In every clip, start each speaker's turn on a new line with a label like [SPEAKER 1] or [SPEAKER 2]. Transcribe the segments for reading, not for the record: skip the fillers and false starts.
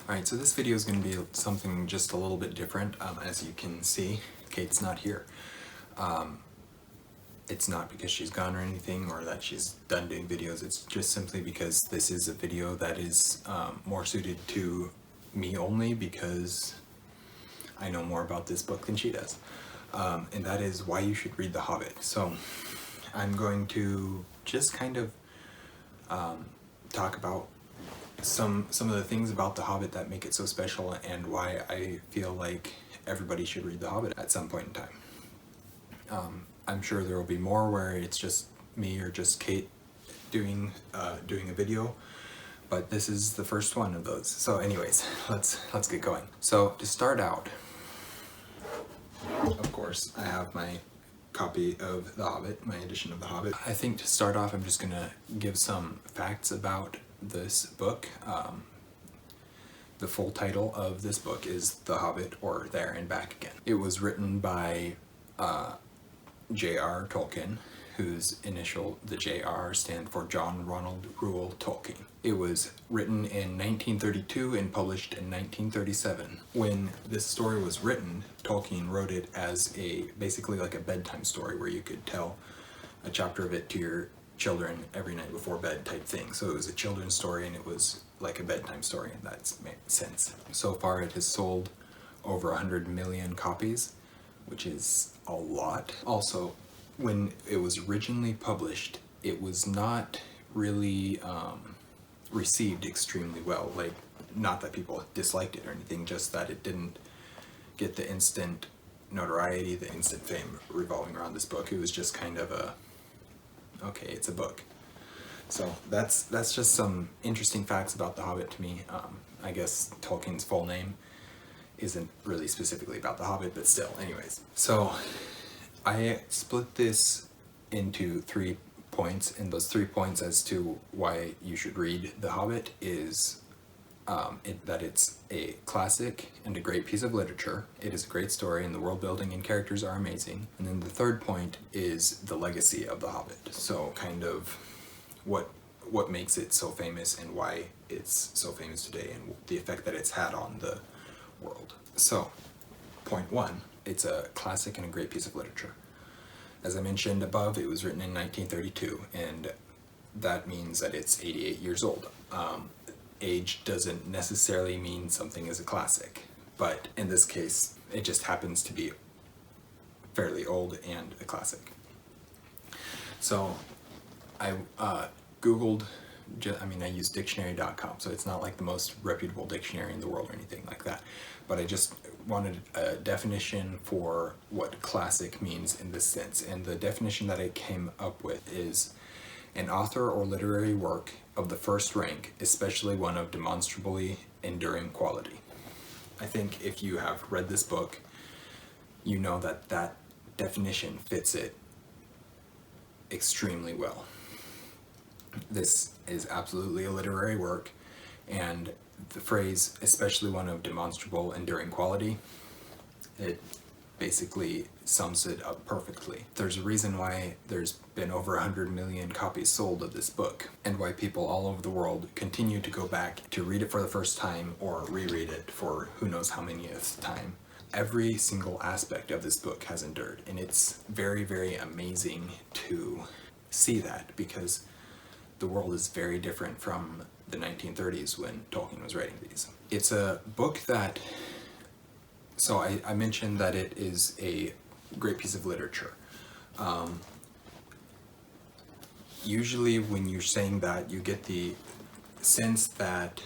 [SPEAKER 1] Alright, so this video is going to be something just a little bit different. As you can see, Kate's not here. It's not because she's gone or anything, or that she's done doing videos. It's just simply because this is a video that is more suited to me only, because I know more about this book than she does. And that is why you should read The Hobbit. So I'm going to just kind of talk about some of the things about The Hobbit that make it so special, and why I feel like everybody should read The Hobbit at some point in time. I'm sure there will be more where it's just me or just Kate doing a video, but this is the first one of those. So anyways, let's get going. So to start out, of course, I have my copy of The Hobbit, my edition of The Hobbit. I think to start off, I'm just gonna give some facts about this book. The full title of this book is The Hobbit, or There and Back Again. It was written by j.r.r. Tolkien, whose initial, the j.r.r. stand for John Ronald Reuel Tolkien. It was written in 1932 and published in 1937. When this story was written, Tolkien wrote it as basically like a bedtime story, where you could tell a chapter of it to your children every night before bed type thing. So it was a children's story, and it was like a bedtime story in that sense. So far it has sold over 100 million copies, which is a lot. Also, when it was originally published, it was not really received extremely well. Like, not that people disliked it or anything, just that it didn't get the instant notoriety, the instant fame revolving around this book. It was just kind of a, okay, it's a book. So that's just some interesting facts about The Hobbit to me. I guess Tolkien's full name isn't really specifically about The Hobbit, but still, anyways. So I split this into 3 points, and those 3 points as to why you should read The Hobbit is that it's a classic and a great piece of literature. It is a great story, and the world building and characters are amazing. And then the third point is the legacy of The Hobbit. So kind of what makes it so famous and why it's so famous today, and the effect that it's had on the world. So, point 1, it's a classic and a great piece of literature. As I mentioned above, it was written in 1932, and that means that it's 88 years old. Age doesn't necessarily mean something is a classic, but in this case, it just happens to be fairly old and a classic. So, I Googled, I used dictionary.com, so it's not like the most reputable dictionary in the world or anything like that, but I just wanted a definition for what classic means in this sense, and the definition that I came up with is an author or literary work of the first rank, especially one of demonstrably enduring quality. I think if you have read this book, you know that that definition fits it extremely well. This is absolutely a literary work, and the phrase, especially one of demonstrable enduring quality, it basically sums it up perfectly. There's a reason why there's been over 100 million copies sold of this book, and why people all over the world continue to go back to read it for the first time, or reread it for who knows how manyth time. Every single aspect of this book has endured, and it's very, very amazing to see that, because the world is very different from the 1930s when Tolkien was writing these. It's a book that, so I mentioned that it is a great piece of literature. Usually when you're saying that, you get the sense that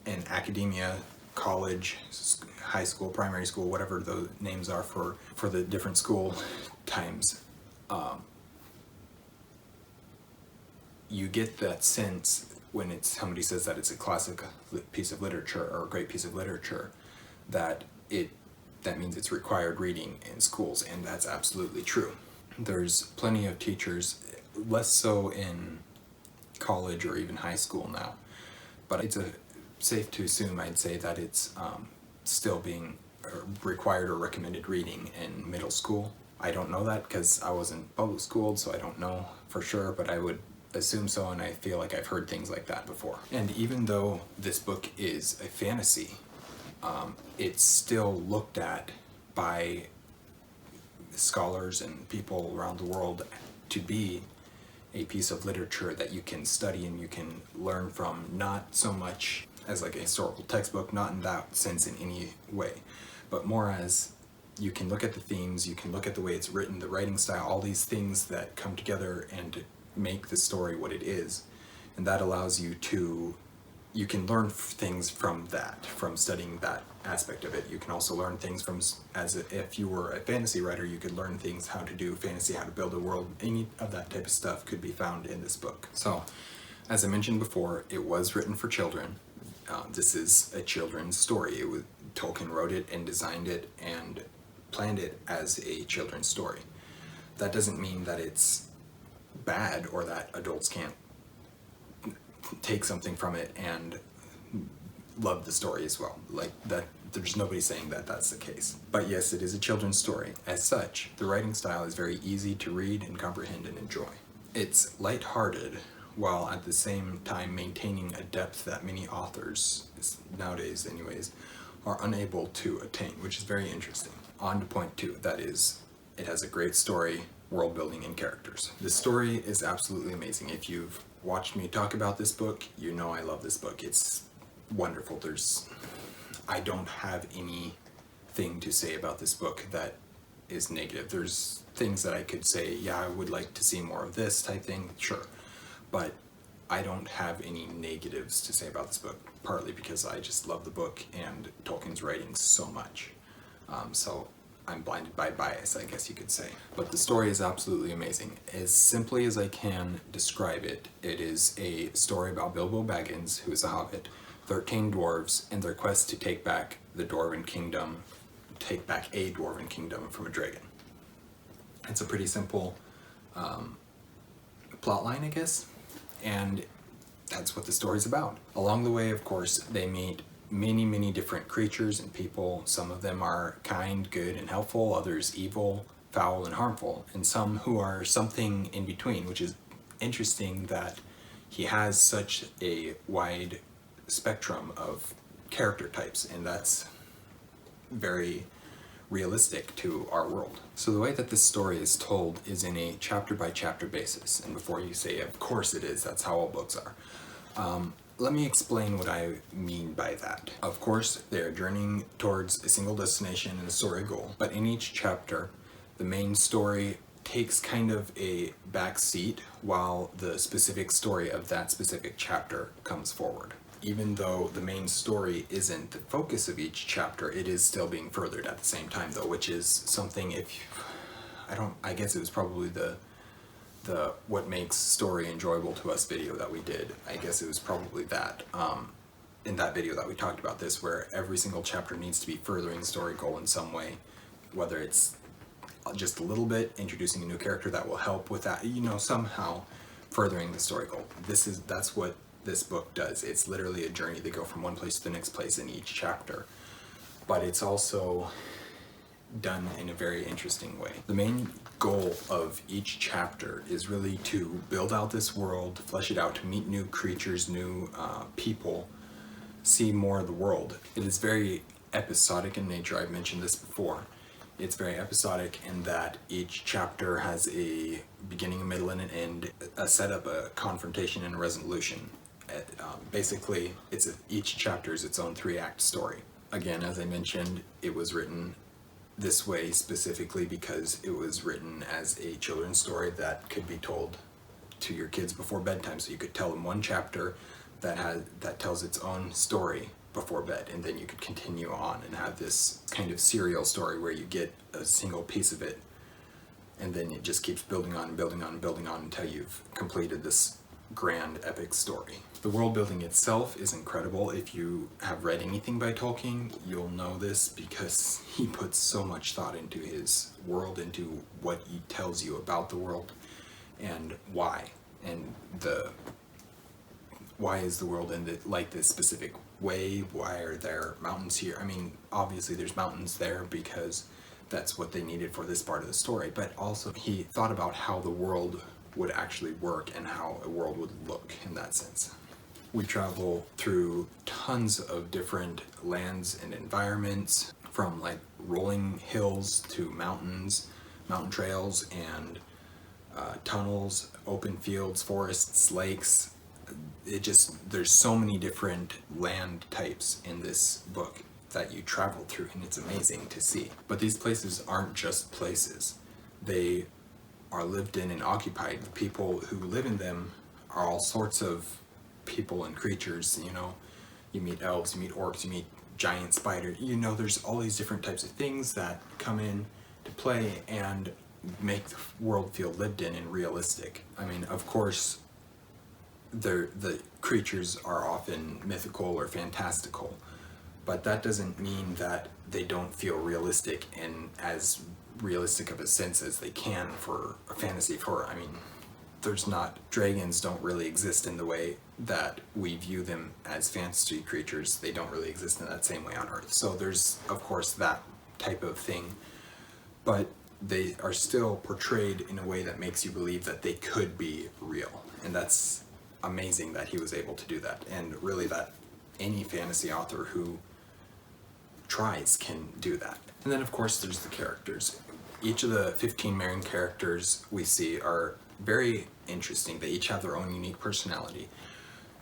[SPEAKER 1] in academia, college, high school, primary school, whatever the names are for the different school times, you get that sense when somebody says that it's a classic piece of literature or a great piece of literature, that means it's required reading in schools, and that's absolutely true. There's plenty of teachers, less so in college or even high school now, but it's safe to assume, I'd say, that it's still being required or recommended reading in middle school. I don't know that because I wasn't public schooled, so I don't know for sure, but I would assume so, and I feel like I've heard things like that before. And even though this book is a fantasy, it's still looked at by scholars and people around the world to be a piece of literature that you can study and you can learn from, not so much as like a historical textbook, not in that sense in any way, but more as you can look at the themes, you can look at the way it's written, the writing style, all these things that come together and make the story what it is. And that allows you to, you can learn things from that, from studying that aspect of it. You can also learn things from, as if you were a fantasy writer, you could learn things, how to do fantasy, how to build a world. Any of that type of stuff could be found in this book. So, as I mentioned before, it was written for children. This is a children's story. Tolkien wrote it and designed it and planned it as a children's story. That doesn't mean that it's bad or that adults can't take something from it and love the story as well. Like that, there's nobody saying that that's the case. But yes, it is a children's story. As such, the writing style is very easy to read and comprehend and enjoy. It's lighthearted while at the same time maintaining a depth that many authors, nowadays anyways, are unable to attain, which is very interesting. On to point two, that is, it has a great story, world building, and characters. The story is absolutely amazing. If you've watched me talk about this book, you know I love this book. It's wonderful. I don't have anything to say about this book that is negative. There's things that I could say, yeah, I would like to see more of this type thing, sure. But I don't have any negatives to say about this book, partly because I just love the book and Tolkien's writing so much. So I'm blinded by bias, I guess you could say. But the story is absolutely amazing. As simply as I can describe it, it is a story about Bilbo Baggins, who is a hobbit, 13 dwarves, and their quest to take back the Dwarven Kingdom, take back a Dwarven Kingdom from a dragon. It's a pretty simple plot line, I guess, and that's what the story's about. Along the way, of course, they meet many different creatures and people. Some of them are kind, good, and helpful, others evil, foul, and harmful, and some who are something in between, which is interesting that he has such a wide spectrum of character types, and that's very realistic to our world. So the way that this story is told is in a chapter by chapter basis, and before you say, of course it is, that's how all books are. Let me explain what I mean by that. Of course, they're journeying towards a single destination and a story goal, but in each chapter, the main story takes kind of a back seat while the specific story of that specific chapter comes forward. Even though the main story isn't the focus of each chapter, it is still being furthered at the same time though, which is something, I guess it was probably the what makes story enjoyable to us video that we did. I guess it was probably that, in that video that we talked about this, where every single chapter needs to be furthering the story goal in some way, whether it's just a little bit, introducing a new character that will help with that, somehow furthering the story goal. That's what this book does. It's literally a journey. They go from one place to the next place in each chapter, but it's also done in a very interesting way. The main goal of each chapter is really to build out this world, flesh it out, to meet new creatures, new people, see more of the world. It is very episodic in nature. I've mentioned this before. It's very episodic in that each chapter has a beginning, a middle, and an end, a setup, a confrontation, and a resolution. Basically, each chapter is its own 3-act story. Again, as I mentioned, it was written this way specifically because it was written as a children's story that could be told to your kids before bedtime. So you could tell them one chapter that tells its own story before bed, and then you could continue on and have this kind of serial story where you get a single piece of it, and then it just keeps building on and building on and building on until you've completed this grand epic story. The world building itself is incredible. If you have read anything by Tolkien, you'll know this because he puts so much thought into his world, into what he tells you about the world and why. And why is the world in like this specific way? Why are there mountains here? I mean, obviously there's mountains there because that's what they needed for this part of the story, but also he thought about how the world would actually work and how a world would look in that sense. We travel through tons of different lands and environments, from like rolling hills to mountains, mountain trails, and tunnels, open fields, forests, lakes. There's so many different land types in this book that you travel through, and it's amazing to see. But these places aren't just places. They are lived in and occupied. The people who live in them are all sorts of people and creatures. You meet elves, you meet orcs, you meet giant spiders. There's all these different types of things that come in to play and make the world feel lived in and realistic. I mean, of course, the creatures are often mythical or fantastical, but that doesn't mean that they don't feel realistic in as realistic of a sense as they can for a fantasy. Dragons don't really exist in the way that we view them as fantasy creatures. They don't really exist in that same way on Earth. So there's, of course, that type of thing, but they are still portrayed in a way that makes you believe that they could be real. And that's amazing that he was able to do that. And really that any fantasy author who tries can do that. And then of course there's the characters. Each of the 15 main characters we see are very interesting. They each have their own unique personality.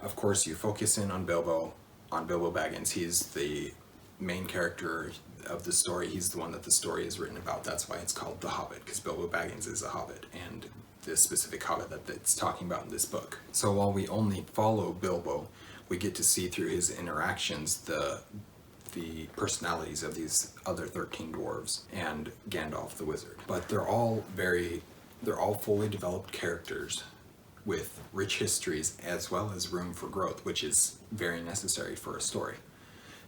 [SPEAKER 1] Of course, you focus in on Bilbo Baggins. He's the main character of the story. He's the one that the story is written about. That's why it's called The Hobbit, because Bilbo Baggins is a hobbit, and the specific hobbit that it's talking about in this book. So while we only follow Bilbo, we get to see through his interactions the personalities of these other 13 dwarves and Gandalf the wizard. But they're all fully developed characters with rich histories as well as room for growth, which is very necessary for a story.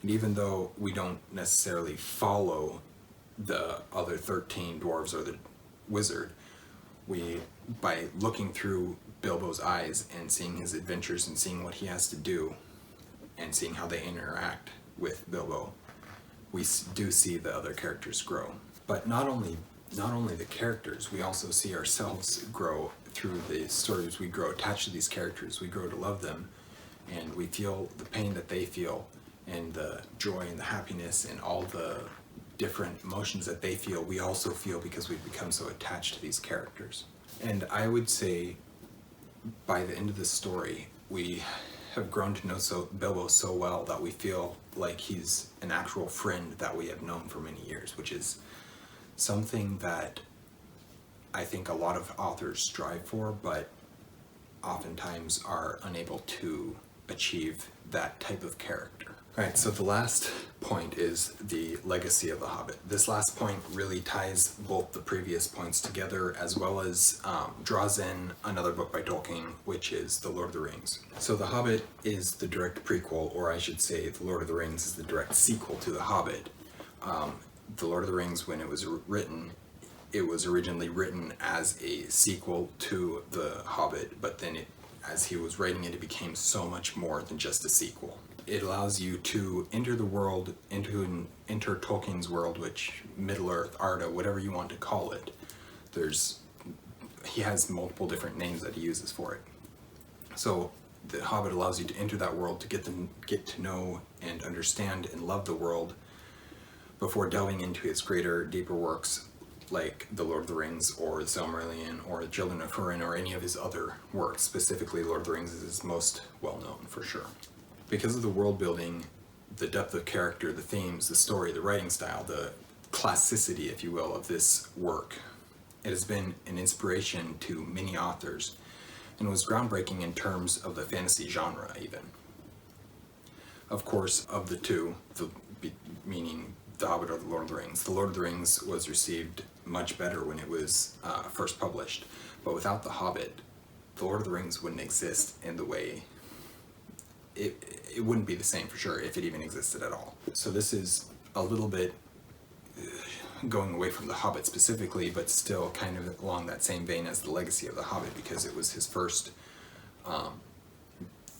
[SPEAKER 1] And even though we don't necessarily follow the other 13 dwarves or the wizard, by looking through Bilbo's eyes and seeing his adventures and seeing what he has to do and seeing how they interact with Bilbo, we do see the other characters grow. But not only the characters, we also see ourselves grow through the stories. We grow attached to these characters, we grow to love them, and we feel the pain that they feel, and the joy and the happiness and all the different emotions that they feel, we also feel because we've become so attached to these characters. And I would say by the end of the story, we have grown to know Bilbo so well that we feel like he's an actual friend that we have known for many years, which is something that I think a lot of authors strive for, but oftentimes are unable to achieve that type of character. Alright, so the last point is the legacy of The Hobbit. This last point really ties both the previous points together, as well as draws in another book by Tolkien, which is The Lord of the Rings. So The Hobbit is the direct prequel, or I should say The Lord of the Rings is the direct sequel to The Hobbit. The Lord of the Rings, when it was written, it was originally written as a sequel to The Hobbit, but then as he was writing it, it became so much more than just a sequel. It allows you to enter the world, enter Tolkien's world, which Middle-earth, Arda, whatever you want to call it. He has multiple different names that he uses for it. So The Hobbit allows you to enter that world, to get to know and understand and love the world before delving into its greater, deeper works like The Lord of the Rings or The Silmarillion or The Children of Húrin or any of his other works. Specifically, Lord of the Rings is his most well-known for sure. Because of the world building, the depth of character, the themes, the story, the writing style, the classicity, if you will, of this work, it has been an inspiration to many authors and was groundbreaking in terms of the fantasy genre even. Of course, of the two, meaning The Hobbit or The Lord of the Rings. The Lord of the Rings was received much better when it was first published, but without The Hobbit, The Lord of the Rings wouldn't exist in the way it wouldn't be the same for sure if it even existed at all. So this is a little bit going away from The Hobbit specifically, but still kind of along that same vein as the legacy of The Hobbit, because it was his first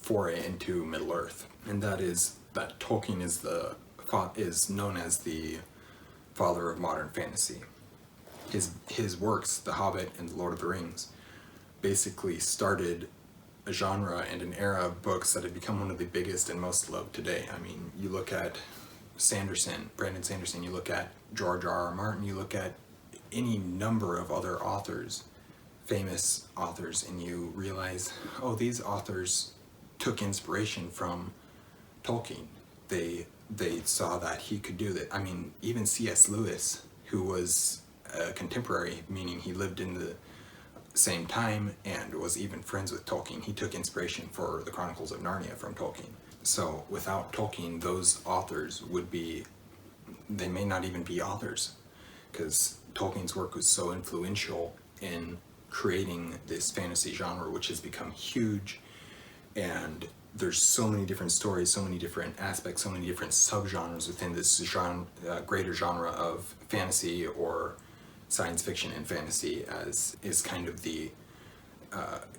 [SPEAKER 1] foray into Middle-earth, and that is that Tolkien is known as the father of modern fantasy. His works, The Hobbit and The Lord of the Rings, basically started a genre and an era of books that have become one of the biggest and most loved today. I mean, you look at Brandon Sanderson, you look at j.r.r. Martin, you look at any number of other authors, famous authors, and you realize, oh, these authors took inspiration from Tolkien. They saw that he could do that. I mean, even C.S. Lewis, who was a contemporary, meaning he lived in the same time and was even friends with Tolkien, he took inspiration for the Chronicles of Narnia from Tolkien. So without Tolkien, those authors they may not even be authors, because Tolkien's work was so influential in creating this fantasy genre, which has become huge, and there's so many different stories, so many different aspects, so many different subgenres within this greater genre of fantasy or science fiction and fantasy, as is kind of the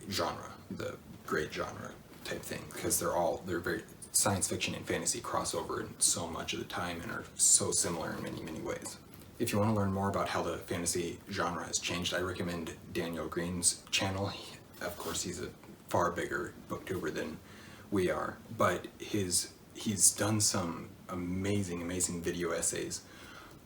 [SPEAKER 1] genre, the great genre type thing, because they're very science fiction and fantasy crossover in so much of the time and are so similar in many, many ways. If you want to learn more about how the fantasy genre has changed, I recommend Daniel Green's channel. Of course, he's a far bigger booktuber than we are, but he's done some amazing video essays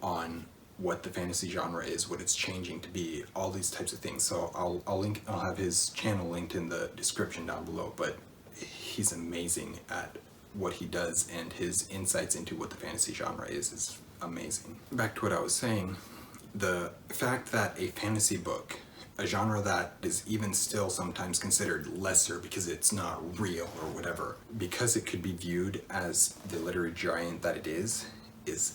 [SPEAKER 1] on what the fantasy genre is, what it's changing to be, all these types of things. So I'll have his channel linked in the description down below, but he's amazing at what he does, and his insights into what the fantasy genre is amazing. Back to what I was saying, the fact that a fantasy book, a genre that is even still sometimes considered lesser because it's not real or whatever, because it could be viewed as the literary giant that it is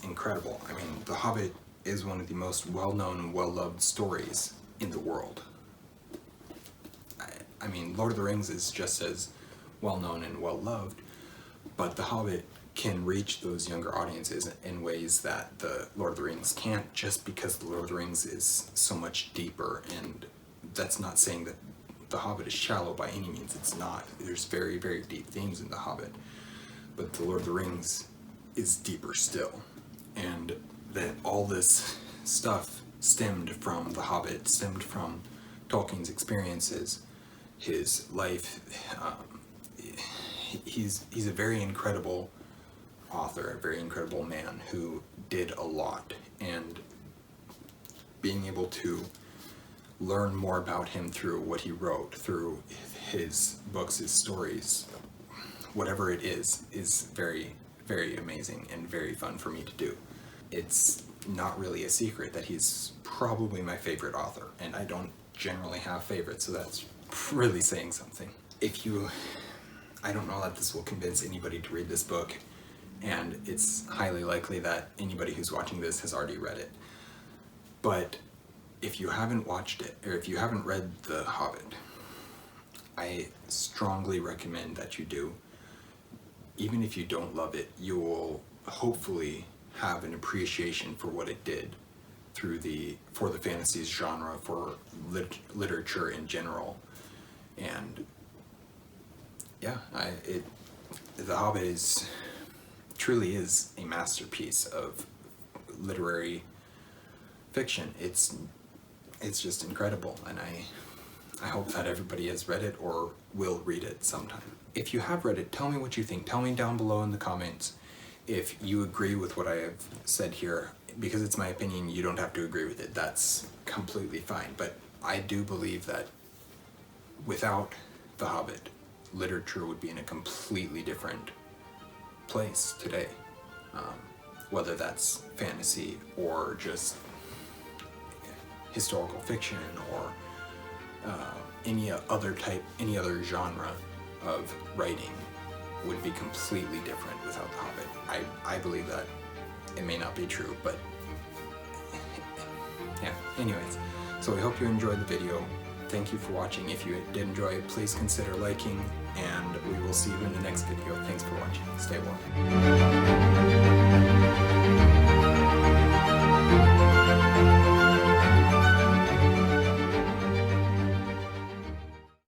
[SPEAKER 1] incredible. I mean, The Hobbit is one of the most well-known and well-loved stories in the world. I mean, Lord of the Rings is just as well-known and well-loved, but The Hobbit can reach those younger audiences in ways that the Lord of the Rings can't, just because the Lord of the Rings is so much deeper. And that's not saying that The Hobbit is shallow by any means. It's not. There's very, very deep themes in The Hobbit, but the Lord of the Rings is deeper still. And that all this stuff stemmed from The Hobbit, stemmed from Tolkien's experiences, his life. He's a very incredible author, a very incredible man who did a lot, and being able to learn more about him through what he wrote, through his books, his stories, whatever it is very, very amazing and very fun for me to do. It's not really a secret that he's probably my favorite author, and I don't generally have favorites, so that's really saying something. I don't know that this will convince anybody to read this book, and it's highly likely that anybody who's watching this has already read it. But if you haven't watched it, or if you haven't read The Hobbit, I strongly recommend that you do. Even if you don't love it, you will hopefully have an appreciation for what it did for the fantasy genre, for literature in general. And yeah, The Hobbit truly is a masterpiece of literary fiction. It's just incredible, and I hope that everybody has read it or will read it sometime. If you have read it, tell me what you think. Tell me down below in the comments if you agree with what I have said here. Because it's my opinion, you don't have to agree with it. That's completely fine. But I do believe that without The Hobbit, literature would be in a completely different place today. Whether that's fantasy or just historical fiction or any other genre of writing would be completely different without The Hobbit. I believe that. It may not be true, but yeah, anyways. So I hope you enjoyed the video. Thank you for watching. If you did enjoy it, please consider liking, and we will see you in the next video. Thanks for watching. Stay warm.